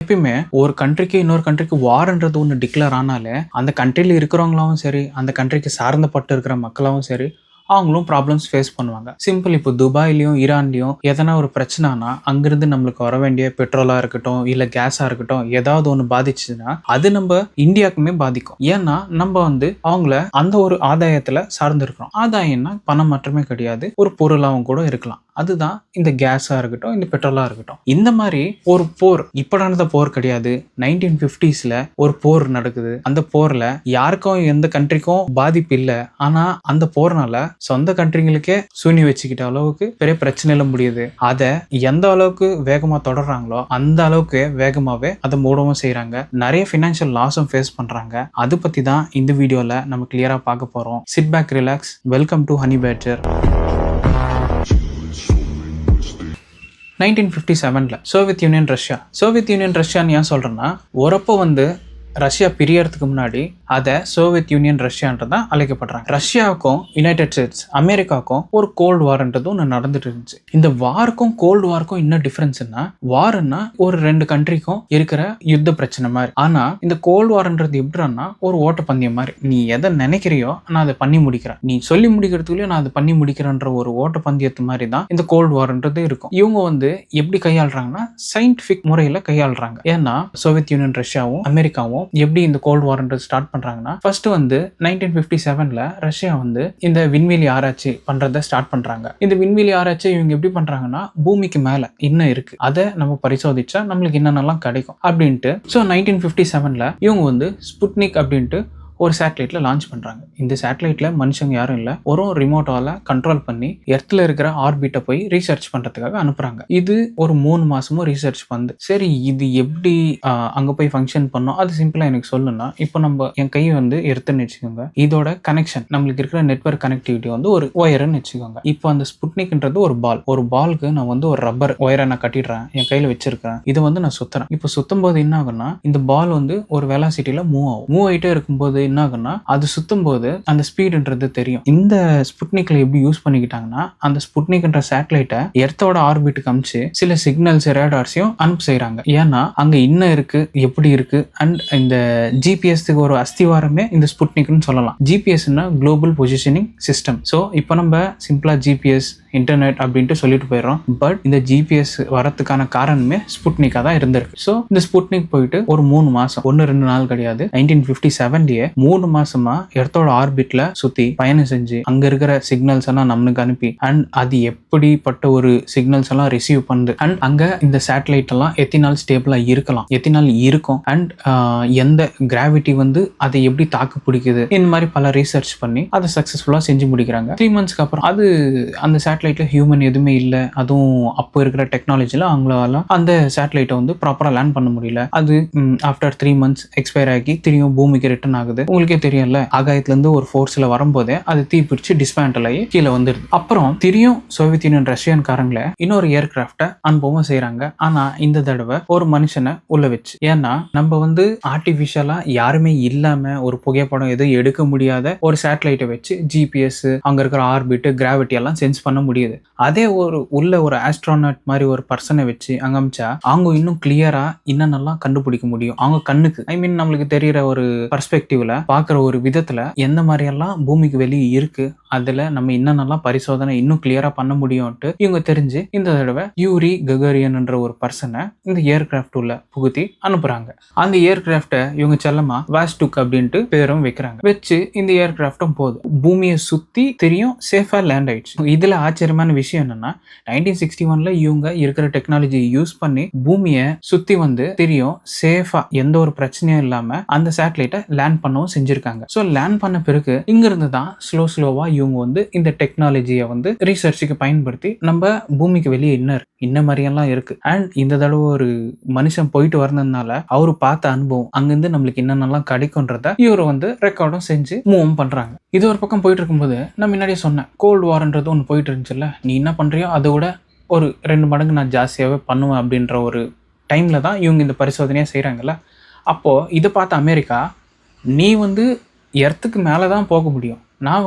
எப்பயுமே ஒரு கண்ட்ரிக்கு இன்னொரு கண்ட்ரிக்கு வார்ன்றது ஒன்று டிக்ளேர் ஆனாலே அந்த கண்ட்ரியில் இருக்கிறவங்களாவும் சரி, அந்த கண்ட்ரிக்கு சார்ந்தப்பட்டு இருக்கிற மக்களாவும் சரி, அவங்களும் ப்ராப்ளம்ஸ் ஃபேஸ் பண்ணுவாங்க. சிம்பிள், இப்போ துபாய்லையும் ஈரான்லையும் எதனா ஒரு பிரச்சனைனா அங்கிருந்து நம்மளுக்கு வர வேண்டிய பெட்ரோலாக இருக்கட்டும், இல்லை கேஸாக இருக்கட்டும், ஏதாவது ஒன்று பாதிச்சுன்னா அது நம்ம இந்தியாவுக்குமே பாதிக்கும். ஏன்னா நம்ம அவங்கள அந்த ஒரு ஆதாயத்தில் சார்ந்திருக்கிறோம். ஆதாயம்னா பணம் மட்டுமே கிடையாது, ஒரு பொருளாகவும் கூட இருக்கலாம். அதுதான் இந்த கேஸாக இருக்கட்டும், இந்த பெட்ரோலாக இருக்கட்டும். இந்த மாதிரி ஒரு போர், இப்போ நடந்த போர் கிடையாது, 1950s ஒரு போர் நடக்குது. அந்த போரில் யாருக்கும் எந்த கண்ட்ரிக்கும் பாதிப்பு இல்லை. ஆனால் அந்த போர்னால சொந்த கண்ட்ரிங்களுக்கே சூனி வச்சுக்கிட்ட அளவுக்கு பெரிய பிரச்சனையில முடியுது. அதை எந்த அளவுக்கு வேகமாக தொடர்றாங்களோ அந்த அளவுக்கு வேகமாகவே அதை மூடவும் செய்கிறாங்க. நிறைய ஃபினான்ஷியல் லாஸும் ஃபேஸ் பண்ணுறாங்க. அது பற்றி தான் இந்த வீடியோவில் நம்ம கிளியராக பார்க்க போகிறோம். Sit back, relax. Welcome to honey badger. 1957 Soviet Union ரஷ்யான்னு ஏன் சொல்கிறேன்னா, ஒரப்போ ரஷ்யா பிரியறதுக்கு முன்னாடி அதை சோவியத் யூனியன் ரஷ்யான்றதான் அழைக்கப்படுறாங்க. ரஷ்யாவுக்கும் யுனைடெட் ஸ்டேட்ஸ் அமெரிக்காவுக்கும் ஒரு கோல்டு வார்ன்றது ஒன்று நடந்துட்டு இருந்துச்சு. இந்த வாருக்கும் கோல்டு வாருக்கும் என்ன டிஃபரன்ஸ்னா, வார்னா ஒரு ரெண்டு கண்ட்ரிக்கும் இருக்கிற யுத்த பிரச்சனை மாதிரி. ஆனா இந்த கோல்டு வார்ன்றது எப்படின்னா ஒரு ஓட்டப்பந்தயம் மாதிரி. நீ எதை நினைக்கிறியோ நான் அதை பண்ணி முடிக்கிறேன், நீ சொல்லி முடிக்கிறதுக்குள்ளேயும் நான் அதை பண்ணி முடிக்கிறேன்ற ஒரு ஓட்டப்பந்தயத்து மாதிரி தான் இந்த கோல்டு வார்ன்றது இருக்கும். இவங்க எப்படி கையாளுறாங்கன்னா சயின்டிபிக் முறையில கையாளுறாங்க. ஏன்னா சோவியத் யூனியன் ரஷ்யாவும் அமெரிக்காவும் எப்படி இந்த கோல்டு வார்ன்றது ஸ்டார்ட் பண்றாங்கன்னா, ஃபர்ஸ்ட் 1957 ரஷ்யா இந்த விண்வெளி ஆராய்ச்சி பண்றதை ஸ்டார்ட் பண்றாங்க. இந்த விண்வெளி ஆராய்ச்சி இவங்க எப்படி பண்றாங்கன்னா, பூமிக்கு மேல என்ன இருக்கு அதை நம்ம பரிசோதிச்சா நம்மளுக்கு என்னென்னலாம் கிடைக்கும் அப்படின்ட்டு. ஸோ 1957 இவங்க ஸ்புட்னிக் அப்படின்ட்டு ஒரு சேட்டலைட்ல லான்ச் பண்றாங்க. இந்த சேட்டலைட்ல மனுஷங்க யாரும் இல்ல, ஒரு ரிமோட்டால கண்ட்ரோல் பண்ணி எர்த்ல இருக்கிற ஆர்பிட்டை போய் ரீசர்ச் பண்றதுக்காக அனுப்புறாங்க. இது ஒரு 3 மாசமும் ரீசர்ச் பண்ணு. சரி, இது எப்படி அங்க போய் ஃபங்க்ஷன் பண்ணோம் அது சிம்பிளா எனக்கு சொல்லுன்னா, இப்போ நம்ம என் கை எர்த்துன்னு வச்சுக்கோங்க. இதோட கனெக்ஷன் நம்மளுக்கு இருக்கிற நெட்வொர்க் கனெக்டிவிட்டி ஒரு ஒயர்ன்னு வச்சுக்கோங்க. இப்போ அந்த ஸ்புட்னிக்ன்றது ஒரு பால்க்கு நான் ஒரு ரப்பர் ஒயரை நான் கட்டிடுறேன், என் கையில வச்சிருக்கேன். இதை நான் சுத்துறேன். இப்போ சுத்தும் போது என்ன ஆகும்னா, இந்த பால் ஒரு வெலாசிட்டியில மூவ் ஆகிட்டே இருக்கும்போது என்ன ஆகும்னா, அது சுத்தும் போது அந்த ஸ்பீடுன்றது தெரியும். இந்த ஸ்புட்னிக்ல எப்படி யூஸ் பண்ணிக்கிட்டாங்கன்னா, அந்த ஸ்புட்னிக்ன்ற சேட்டலைட்டை எர்த்தோட ஆர்பிட்டுக்கு அமிச்சு சில சிக்னல்ஸ் ரேடார்ஸையும் அனுப்ப செய்யறாங்க. ஏன்னா அங்க என்ன இருக்கு, எப்படி இருக்கு, அண்ட் இந்த ஜிபிஎஸ்க்கு ஒரு அஸ்திவாரமே இந்த ஸ்புட்னிக்னு சொல்லலாம். ஜிபிஎஸ்னா குளோபல் பொசிஷனிங் சிஸ்டம். ஸோ இப்போ நம்ம சிம்பிளா ஜிபிஎஸ் இன்டர்நெட் அப்படின்ட்டு சொல்லிட்டு போயிடுறோம். பட் இந்த ஜிபிஎஸ் வரதுக்கான காரணமே ஸ்புட்னிக்கா தான் இருந்திருக்கு. ஸோ இந்த ஸ்புட்னிக் போயிட்டு ஒரு 3 மாசம், 1-2 நாள் கிடையாது, 1957 3 மாசமா எர்த்தோட ஆர்பிட்ல சுத்தி பயணம் செஞ்சு அங்க இருக்கிற சிக்னல்ஸ் எல்லாம் நம்மளுக்கு அனுப்பி, அண்ட் அது எப்படிப்பட்ட ஒரு சிக்னல்ஸ் எல்லாம் ரிசீவ் பண்ணுது, அண்ட் அங்க இந்த சேட்டலைட் எல்லாம் எத்தனை நாள் ஸ்டேபிளா இருக்கலாம், எத்தனை நாள் இருக்கும், அண்ட் எந்த கிராவிட்டி அதை எப்படி தாக்கு பிடிக்குது, இந்த மாதிரி பல ரீசர்ச் பண்ணி அதை சக்சஸ்ஃபுல்லா செஞ்சு முடிக்கிறாங்க. 3 மந்த்ஸ்க்கு அப்புறம் அந்த சேட்டலைட்ல ஹியூமன் எதுவுமே இல்லை. அதுவும் அப்போ இருக்கிற டெக்னாலஜில அவங்களால அந்த சேட்டலைட்டை ப்ராப்பரா லேண்ட் பண்ண முடியல. அது ஆஃப்டர் 3 மந்த்ஸ் எக்ஸ்பயர் ஆகி திரும்ப பூமிக்கு ரிட்டர்ன் ஆகுது. உங்களுக்கே தெரியும்ல, ஆகாயத்துல இருந்து ஒரு ஃபோர்ஸ்ல வரும்போதே அது தீப்பிடிச்சு டிஸ்மேண்டல் ஆகி கீழே வந்துடுது. அப்புறம் திரியும் சோவியத் யூனியன் ரஷ்யன் காரங்கள இன்னொரு ஏர்கிராஃப்டை அனுபவம் செய்யறாங்க. ஆனா இந்த தடவை ஒரு மனுஷனை உள்ள வச்சு. ஏன்னா நம்ம ஆர்டிபிஷியலா யாருமே இல்லாம ஒரு புகைப்படம் எதுவும் எடுக்க முடியாத ஒரு சேட்டலைட்டை வச்சு ஜிபிஎஸ், அங்க இருக்கிற ஆர்பிட், கிராவிட்டி எல்லாம் சென்ஸ் பண்ண முடியுது. அதே உள்ள ஒரு ஆஸ்ட்ரோனாட் மாதிரி ஒரு பர்சனை வச்சு அங்க அமிச்சா அவங்க இன்னும் கிளியரா என்னென்னலாம் கண்டுபிடிக்க முடியும். அவங்க கண்ணுக்கு நம்மளுக்கு தெரியற ஒரு பர்ஸ்பெக்டிவ்ல பாக்குற ஒரு விதத்துல எந்த மாதிரி எல்லாம் பூமிக்கு வெளியே இருக்கு, அதுல நம்ம என்னென்னலாம் பரிசோதனை இன்னும் கிளியரா பண்ண முடியும்ட்டு இவங்க தெரிஞ்சு இந்த தடவை யூரி ககாரியன் என்ற ஒரு பர்சனை இந்த ஏர்கிராஃப்ட் உள்ள புகுத்தி அனுப்புறாங்க. அந்த ஏர்கிராஃப்டை இவங்க செல்லமா வாஸ்டுக் அப்படின்ட்டு பேரும் வைக்கிறாங்க. வச்சு இந்த ஏர்கிராஃப்டும் போகுது. பூமியை சுத்தி தெரியும் சேஃபா லேண்ட் ஆயிடுச்சு. இதுல ஆச்சரியமான விஷயம் என்னன்னா, 1961 இவங்க இருக்கிற டெக்னாலஜி யூஸ் பண்ணி பூமியை சுத்தி தெரியும் சேஃபா எந்த ஒரு பிரச்சனையும் இல்லாம அந்த சேட்டலைட்டை லேண்ட் பண்ணவும் செஞ்சிருக்காங்க. ஸோ லேண்ட் பண்ண பிறகு இங்க இருந்து தான் ஸ்லோவா இவங்க இந்த டெக்னாலஜியை ரீசர்ச்சுக்கு பயன்படுத்தி நம்ம பூமிக்கு வெளியே என்ன மாதிரியெல்லாம் இருக்கு, அண்ட் இந்த தடவை ஒரு மனுஷன் போயிட்டு வரதுனால அவரு பார்த்த அனுபவம் அங்கிருந்து நம்மளுக்கு என்னென்னலாம் கிடைக்கும்ன்றத இவரு ரெக்கார்டும் செஞ்சு மூவ் பண்றாங்க. இது ஒரு பக்கம் போயிட்டு இருக்கும்போது நான் முன்னாடியே சொன்னேன், கோல்டு வார்ன்றது ஒன்று போயிட்டு இருந்துச்சுல்ல, நீ என்ன பண்றியோ அதை விட ஒரு 2 மடங்கு நான் ஜாஸ்தியாகவே பண்ணுவேன் அப்படின்ற ஒரு டைம்ல தான் இவங்க இந்த பரிசோதனையாக செய்கிறாங்கல்ல. அப்போது இதை பார்த்த அமெரிக்கா, நீ எர்த்துக்கு மேலே தான் போக முடியும், நான்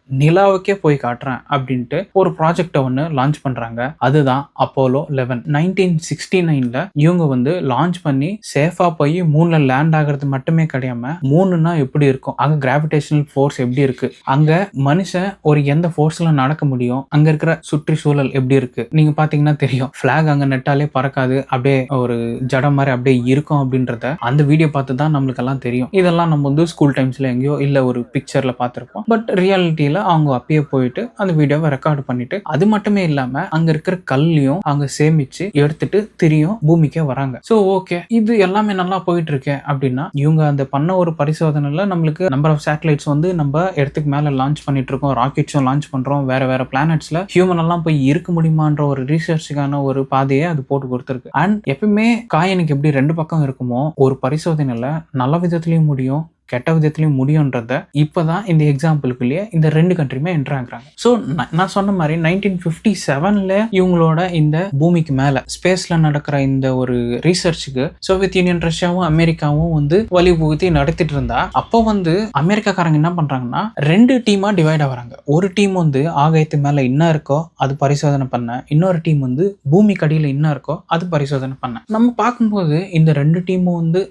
நிலாவுக்கே போய் காட்டுறேன் அப்படின்ட்டு ஒரு ப்ராஜெக்டை ஒன்று லான்ச் பண்றாங்க. அதுதான் அப்போலோ 11. 1969ல இவங்க வந்து லான்ச் பண்ணி சேஃபா போய் மூணுல லேண்ட் ஆகிறது மட்டுமே கிடையாம, மூணுன்னா எப்படி இருக்கும், அங்க கிராவிடேஷனல் ஃபோர்ஸ் எப்படி இருக்கு, அங்க மனுஷன் ஒரு எந்த ஃபோர்ஸ்ல நடக்க முடியும், அங்க இருக்கிற சுற்றுச்சூழல் எப்படி இருக்கு, நீங்க பாத்தீங்கன்னா தெரியும் பிளாக் அங்க நெட்டாலே பறக்காது, அப்படியே ஒரு ஜடம் மாதிரி அப்படியே இருக்கும் அப்படின்றத அந்த வீடியோ பார்த்து தான் நம்மளுக்கு எல்லாம் தெரியும். இதெல்லாம் நம்ம வந்து ஸ்கூல் டைம்ஸ்ல எங்கேயோ இல்ல ஒரு பிக்சர்ல பார்த்திருப்போம். பட் ரியாலிட்டியில அவங்க அப்பயே போயிட்டு அந்த வீடியோவை ரெக்கார்ட் பண்ணிட்டு, அது மட்டுமே இல்லாம அங்க இருக்கிற கல்லையும் அவங்க சேமிச்சு எடுத்துட்டு திரியும் பூமிக்கே வராங்க. சோ ஓகே, இது எல்லாமே நல்லா போயிட்டு இருக்கு அப்படின்னா, இவங்க அந்த பண்ண ஒரு பரிசோதனைல நம்மளுக்கு நம்பர் ஆஃப் சேட்டலைட்ஸ் வந்து நம்ம இடத்துக்கு மேல லான்ச் பண்ணிட்டு இருக்கோம், ராக்கெட்ஸும் லான்ச் பண்றோம், வேற வேற பிளானட்ஸ்ல ஹியூமன் எல்லாம் போய் இருக்க முடியுமான்ற ஒரு ரிசர்ச்சுக்கான ஒரு பாதையை அது போட்டு கொடுத்துருக்கு. அண்ட் எப்பவுமே காயினுக்கு எப்படி ரெண்டு பக்கம் இருக்குமோ, ஒரு பரிசோதனையில நல்ல விதத்திலயும் முடியும், கெட்ட விதத்திலையும் முடியும்ன்றத இப்பதான் இந்த எக்ஸாம்பிளுக்குள்ளேயே இந்த ரெண்டு கண்ட்ரியுமே என்டர் ஆகுறாங்க. ஸோ நான் சொன்ன மாதிரி 1957ல இவங்களோட இந்த பூமிக்கு மேல ஸ்பேஸ்ல நடக்கிற இந்த ஒரு ரீசர்ச்சுக்கு சோவியத் யூனியன், ரஷ்யாவும் அமெரிக்காவும் வந்து வழிபுகுத்தி நடத்திட்டு இருந்தா, அப்போ வந்து அமெரிக்காக்காரங்க என்ன பண்றாங்கன்னா ரெண்டு டீமா டிவைட் ஆகுறாங்க. ஒரு டீம் வந்து ஆகாயத்து மேல என்ன இருக்கோ அது பரிசோதனை பண்ண, இன்னொரு டீம் வந்து பூமி கடியில என்ன இருக்கோ அது பரிசோதனை பண்ண. நம்ம பார்க்கும்போது இந்த ரெண்டு டீமும் வந்து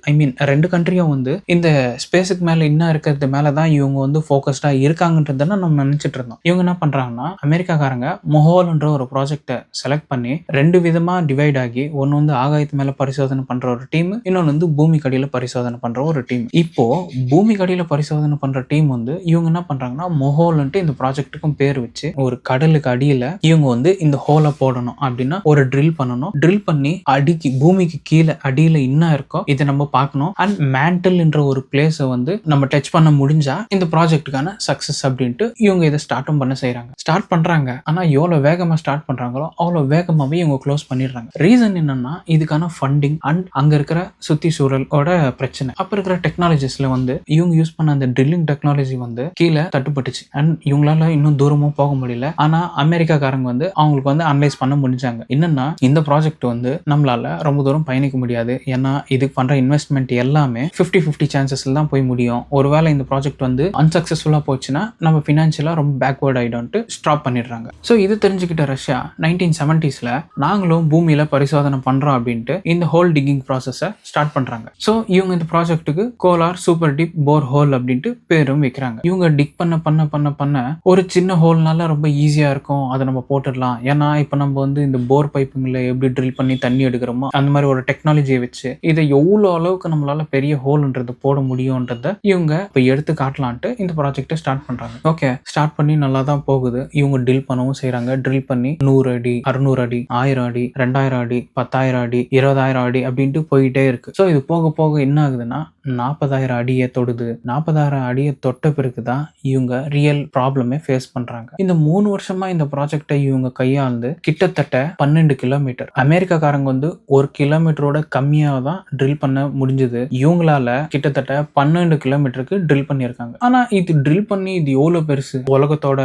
ரெண்டு கண்ட்ரியும் வந்து இந்த ஸ்பேஸ் மேல என்ன இருக்கிறது மேலதான் இவங்க வந்து போக்கஸ்டா இருக்காங்கன்றத நம்ம நினைச்சிட்டு இருந்தோம். இவங்க என்ன பண்றாங்கன்னா, அமெரிக்காக்காரங்க மொஹோல்ன்ற ஒரு ப்ராஜெக்ட செலக்ட் பண்ணி ரெண்டு விதமா டிவைட் ஆகி, ஒன்னு வந்து ஆகாயத்து மேல பரிசோதனை பண்ற ஒரு டீம், இன்னொன்னு வந்து பூமி கடியில பரிசோதனை பண்ற ஒரு டீம். இப்போ பூமி கடியில பரிசோதனை பண்ற டீம் வந்து இவங்க என்ன பண்றாங்கன்னா, மொஹோல்ன்ட்டு இந்த ப்ராஜெக்ட்டுக்கும் பேர் வச்சு ஒரு கடலுக்கு அடியில இவங்க வந்து இந்த ஹோலை போடணும் அப்படின்னா ஒரு ட்ரில் பண்ணணும். ட்ரில் பண்ணி அடிக்கு பூமிக்கு கீழே அடியில என்ன இருக்கோ இதை நம்ம பார்க்கணும். அண்ட் மேண்டல் என்ற ஒரு பிளேஸை வந்து நம்ம டச் பண்ண முடிஞ்சா இந்த ப்ராஜெக்ட்டுக்கான சக்சஸ் அப்படின்ட்டு இவங்க இதை ஸ்டார்ட்டும் பண்ண செய்யறாங்க. ஸ்டார்ட் பண்றாங்க. ஆனா எவ்வளவு வேகமா ஸ்டார்ட் பண்றாங்களோ அவ்வளவு வேகமாவே இவங்க க்ளோஸ் பண்ணிடுறாங்க. ரீசன் என்னன்னா, இதுக்கான ஃபண்டிங் அண்ட் அங்க இருக்கிற சுத்தி சூழலோட பிரச்சனை. அப்ப இருக்கிற டெக்னாலஜிஸ்ல வந்து இவங்க யூஸ் பண்ண அந்த ட்ரில்லிங் டெக்னாலஜி வந்து கீழே தட்டுப்பட்டுச்சு. அண்ட் இவங்களால இன்னும் தூரமும் போக முடியல. ஆனா அமெரிக்காக்காரங்க வந்து அவங்களுக்கு வந்து அனலைஸ் பண்ண முடிஞ்சாங்க. என்னன்னா, இந்த ப்ராஜெக்ட் வந்து நம்மளால ரொம்ப தூரம் பயணிக்க முடியாது. ஏன்னா இதுக்கு பண்ற இன்வெஸ்ட்மெண்ட் எல்லாமே 50-50 சான்சஸ்ல தான் போய் முடியும். ஒருவேளை இந்த ப்ராஜெக்ட் வந்து அன்சக்சஸ்ஃபுல்லா போச்சுன்னா நம்ம ஃபினான்ஷியலா ரொம்ப பேக்வர்ட் ஆயிடும்ட்டு ஸ்டாப் பண்ணிடுறாங்க. ஸோ இது தெரிஞ்சுக்கிட்ட ரஷ்யா 1970ஸ்ல நாங்களும் பூமியில பரிசோதனை பண்றோம் அப்படின்ட்டு இந்த ஹோல் டிகிங் ப்ராசஸை ஸ்டார்ட் பண்றாங்க. ஸோ இவங்க இந்த ப்ராஜெக்ட்டுக்கு கோலார் சூப்பர் டீப் போர் ஹோல் அப்படின்ட்டு பேரும் வைக்கிறாங்க. இவங்க டிக் பண்ண பண்ண பண்ண பண்ண ஒரு சின்ன ஹோல்னால ரொம்ப ஈஸியா இருக்கும், அதை நம்ம போட்டுடலாம். ஏன்னா இப்போ நம்ம வந்து இந்த போர் பைப்புங்களை எப்படி ட்ரில் பண்ணி தண்ணி எடுக்கிறோமோ அந்த மாதிரி ஒரு டெக்னாலஜியை வச்சு இதை எவ்வளோ அளவுக்கு நம்மளால பெரிய ஹோல்ன்றது போட முடியும்ன்றத இவங்க இப்போ எடுத்து காட்டலான்ட்டு இந்த ப்ராஜெக்டை ஸ்டார்ட் பண்றாங்க. ஓகே, ஸ்டார்ட் பண்ணி நல்லா தான் போகுது. இவங்க ட்ரில் பண்ணவும் செய்யறாங்க. ட்ரில் பண்ணி 100 அடி, 600 அடி, 1000 அடி, 2000 அடி, 10,000 அடி, 20,000 அடி அப்படின்ட்டு போயிட்டே இருக்கு. ஸோ இது போக போக என்ன ஆகுதுன்னா 40,000 அடியை தொடுது. 40,000 அடியை தொட்ட பிறகுதான் இவங்க ரியல் ப்ராப்ளமே ஃபேஸ் பண்றாங்க. இந்த 3 வருஷமா இந்த ப்ராஜெக்டை இவங்க கையாண்டு கிட்டத்தட்ட 12 கிலோமீட்டர், அமெரிக்காக்காரங்க வந்து 1 கிலோமீட்டரோட கம்மியாக தான் ட்ரில் பண்ண முடிஞ்சது. இவங்களால கிட்டத்தட்ட 12 கிலோமீட்டருக்கு ட்ரில் பண்ணியிருக்காங்க. ஆனா இது ட்ரில் பண்ணி இது எவ்வளவு பெருசு உலகத்தோட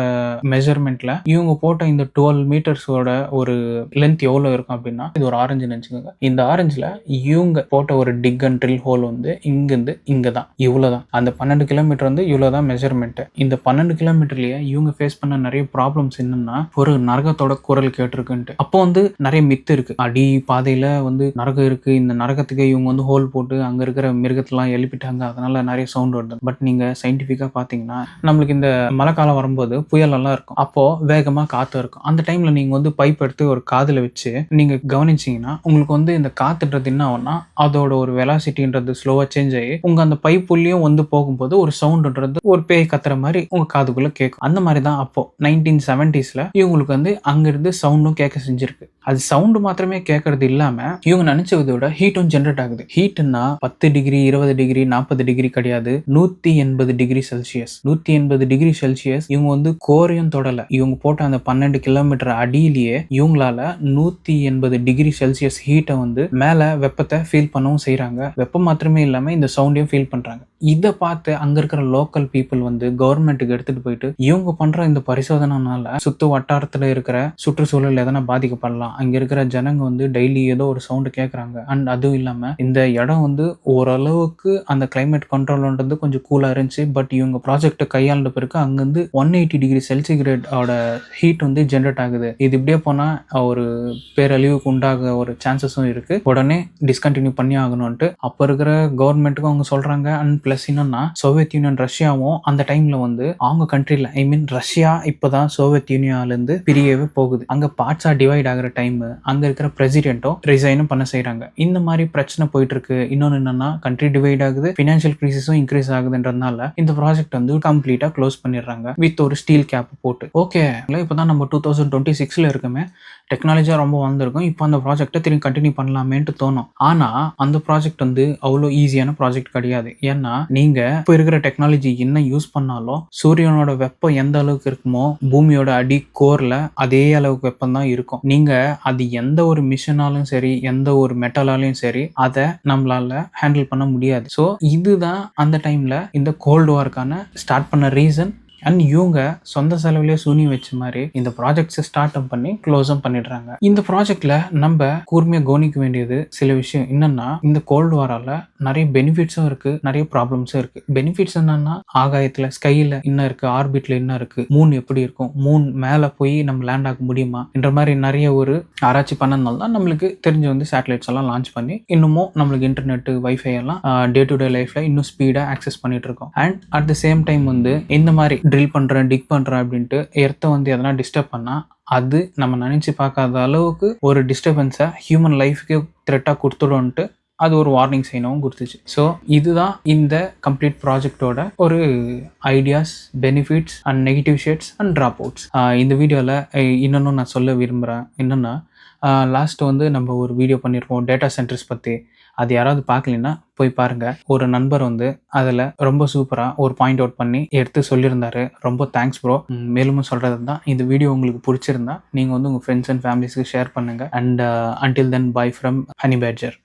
மெஷர்மெண்ட்ல இவங்க போட்ட இந்த 12 மீட்டர்ஸோட ஒரு லென்த் எவ்வளவு இருக்கும் அப்படின்னா, இது ஒரு ஆரஞ்சு நினைச்சுக்கோங்க. இந்த ஆரஞ்சுல இவங்க போட்ட ஒரு டிக் அண்ட் ட்ரில் ஹோல் வந்து இங்கிருந்து இங்கதான், இவ்வளவுதான். அந்த 12 கிலோமீட்டர் வந்து இவ்வளவுதான் மெஷர்மெண்ட். இந்த 12 கிலோமீட்டர்லயே இவங்க ஃபேஸ் பண்ண நிறைய ப்ராப்ளம்ஸ் என்னன்னா, ஒரு நரகத்தோட குரல் கேட்டிருக்குன்ட்டு. அப்போ வந்து நிறைய மித்து இருக்கு. அடி பாதையில வந்து நரகம் இருக்கு, இந்த நரகத்துக்கு இவங்க வந்து ஹோல் போட்டு அங்க இருக்கிற மிருகத்தெல்லாம் எழுப்பிட்டாங்க, அதனால நிறைய சவுண்ட் வருது. பட் நீங்க சயின்டிபிக்கா பாத்தீங்கன்னா, நம்மளுக்கு இந்த மழை காலம் வரும்போது புயல் எல்லாம் இருக்கும், அப்போ வேகமா காத்து இருக்கும். அந்த டைம்ல நீங்க வந்து பைப் எடுத்து ஒரு காதுல வச்சு நீங்க கவனிச்சீங்கன்னா உங்களுக்கு வந்து இந்த காத்துன்றது என்ன ஆகும்னா, அதோட ஒரு வெலாசிட்டின்றது ஸ்லோவா சேஞ்ச் ஆகி உங்க அந்த பைப் உள்ளயும் வந்து போகும்போது ஒரு சவுண்ட்ன்றது ஒரு பேய் கத்துற மாதிரி உங்க காதுக்குள்ள கேட்கும். அந்த மாதிரி தான் அப்போ 1970ஸ்ல இவங்களுக்கு வந்து அங்கிருந்து சவுண்டும் கேட்க செஞ்சிருக்கு. அது சவுண்டு மாத்திரமே கேட்கறது இல்லாம இவங்க நினைச்சதை விட ஹீட்டும் ஜென்ரேட் ஆகுது. ஹீட்னா 10 டிகிரி, 20 டிகிரி, 40 டிகிரி கிடையாது, 180 டிகிரி செல்சியஸ். 180 degree Celsius. இவங்க வந்து கோரையும் தொடல. இவங்க போட்ட அந்த 12 கிலோமீட்டர் அடியிலேயே இவங்களால 180 டிகிரி செல்சியஸ் ஹீட்டை வந்து மேல வெப்பத்தை ஃபீல் பண்ணவும் செய்யறாங்க. வெப்பம் மாத்திரமே இல்லாம இந்த சவுண்டையும் ஃபீல் பண்றாங்க. இதை பார்த்து அங்க இருக்கிற லோக்கல் பீப்புள் வந்து கவர்மெண்ட்டுக்கு எடுத்துட்டு போயிட்டு இவங்க பண்ற இந்த பரிசோதனைனால சுத்து வட்டாரத்துல இருக்கிற சுற்றுச்சூழல் எதனா பாதிக்கப்படலாம், அங்க இருக்கிற ஜனங்க வந்து டெய்லி ஏதோ ஒரு சவுண்ட் கேட்கறாங்க, அண்ட் அதுவும் இல்லாம இந்த இடம் வந்து ஓரளவுக்கு அந்த கிளைமேட் கண்ட்ரோல்ன்றது கொஞ்சம் கூலா இருந்துச்சு. பட் இவங்க ப்ராஜெக்ட் கையாண்ட பிறகு அங்கிருந்து 180 டிகிரி செல்சிகிரேடோட ஹீட் வந்து ஜென்ரேட் ஆகுது. இது இப்படியே போனா ஒரு பேரழிவுக்கு உண்டாக ஒரு சான்சஸும் இருக்கு. உடனே டிஸ்கண்டினியூ பண்ணி ஆகணும்ட்டு அப்ப இருக்கிற கவர்மெண்ட்டுக்கும் அவங்க சொல்றாங்க. அண்ட் பிளஸ் என்னன்னா சோவியத் யூனியன் ரஷ்யாவும் அந்த டைம்ல வந்து அவங்க கண்ட்ரில ஐ மீன் ரஷ்யா இப்பதான் சோவியத் யூனியன்ல இருந்து பிரியவே போகுது. அங்க பார்ட்ஸா டிவைட் ஆகிற டைம் அங்க இருக்கிற பிரசிடென்ட்டும் ரிசைனும் பண்ண செய்யறாங்க. இந்த மாதிரி பிரச்சனை போயிட்டு இருக்கு. இன்னொன்னு என்னன்னா கண்ட்ரி டிவைட் ஆகுது, பினான்சியல் கிரைசிஸும் இன்க்ரீஸ் ஆகுதுன்றதுனால இந்த ப்ராஜெக்ட் வந்து கம்ப்ளீட்டா க்ளோஸ் பண்ணிடுறாங்க வித் ஒரு ஸ்டீல் கேப் போட்டு. ஓகே, இப்பதான் நம்ம 2026ல இருக்குமே, டெக்னாலஜியா ரொம்ப வந்திருக்கும். இப்போ அந்த ப்ராஜெக்டை திரும்பி கண்டினியூ பண்ணலாமேன்ட்டு தோணும். ஆனா அந்த ப்ராஜெக்ட் வந்து அவ்வளோ ஈஸியான ப்ராஜெக்ட் கிடையாது. ஏன்னா நீங்க இப்போ இருக்கிற டெக்னாலஜி என்ன யூஸ் பண்ணாலும் சூரியனோட வெப்பம் எந்த அளவுக்கு இருக்குமோ பூமியோட அடி கோர்ல அதே அளவுக்கு வெப்பம் தான் இருக்கும். நீங்க அது எந்த ஒரு மிஷினாலும் சரி, எந்த ஒரு மெட்டலாலையும் சரி, அதை நம்மளால ஹேண்டில் பண்ண முடியாது. ஸோ இதுதான் அந்த டைம்ல இந்த கோல்டு வார்க்கான ஸ்டார்ட் பண்ண ரீசன். அண்ட் இவங்க சொந்த செலவுலேயே சூனி வச்ச மாதிரி இந்த ப்ராஜெக்ட்ஸை ஸ்டார்ட் அப் பண்ணி க்ளோஸும் பண்ணிடுறாங்க. இந்த ப்ராஜெக்ட்ல நம்ம கூர்மையா கவனிக்க வேண்டியது சில விஷயம் என்னன்னா, இந்த கோல்டு வாரால நிறைய பெனிஃபிட்ஸும் இருக்கு, நிறைய ப்ராப்ளம்ஸும் இருக்கு. பெனிஃபிட்ஸ் என்னன்னா, ஆகாயத்துல ஸ்கைல என்ன இருக்கு, ஆர்பிட்ல என்ன இருக்கு, மூன் எப்படி இருக்கும், மூன் மேல போய் நம்ம லேண்ட் ஆக முடியுமா என்ற மாதிரி நிறைய ஒரு ஆராய்ச்சி பண்ணதுனால தான் நம்மளுக்கு தெரிஞ்ச வந்து சேட்டலைட்ஸ் எல்லாம் லான்ச் பண்ணி இன்னமும் நம்மளுக்கு இன்டர்நெட், வைஃபை எல்லாம் டே டு டே லைஃப்ல இன்னும் ஸ்பீடா ஆக்சஸ் பண்ணிட்டு இருக்கோம். And at the same time வந்து இந்த மாதிரி ட்ரில் பண்றேன், டிக் பண்றேன் அப்படின்ட்டு எர்த்தை வந்து எதனா டிஸ்டர்ப் பண்ணா அது நம்ம நினைச்சு பார்க்காத அளவுக்கு ஒரு டிஸ்டர்பன்ஸை ஹியூமன் லைஃப்க்கு த்ரெட்டா கொடுத்துடும்ட்டு அது ஒரு வார்னிங் சைனாகவும் கொடுத்துச்சு. ஸோ இதுதான் இந்த கம்ப்ளீட் ப்ராஜெக்டோட ஒரு ideas, benefits and negative shades and drop outs. இந்த வீடியோவில் இன்னொன்று நான் சொல்ல விரும்புகிறேன். என்னென்னா, லாஸ்ட் வந்து நம்ம ஒரு வீடியோ பண்ணியிருப்போம் டேட்டா சென்டர்ஸ் பற்றி. அது யாராவது பார்க்கலன்னா போய் பாருங்கள். ஒரு நண்பர் வந்து அதில் ரொம்ப சூப்பராக ஒரு பாயிண்ட் அவுட் பண்ணி எடுத்து சொல்லியிருந்தாரு. ரொம்ப தேங்க்ஸ் ப்ரோ. மேலும் சொல்கிறது தான், இந்த வீடியோ உங்களுக்கு பிடிச்சிருந்தா நீங்கள் வந்து உங்கள் ஃப்ரெண்ட்ஸ் அண்ட் ஃபேமிலிஸ்க்கு ஷேர் பண்ணுங்கள். And until then by from honey badger.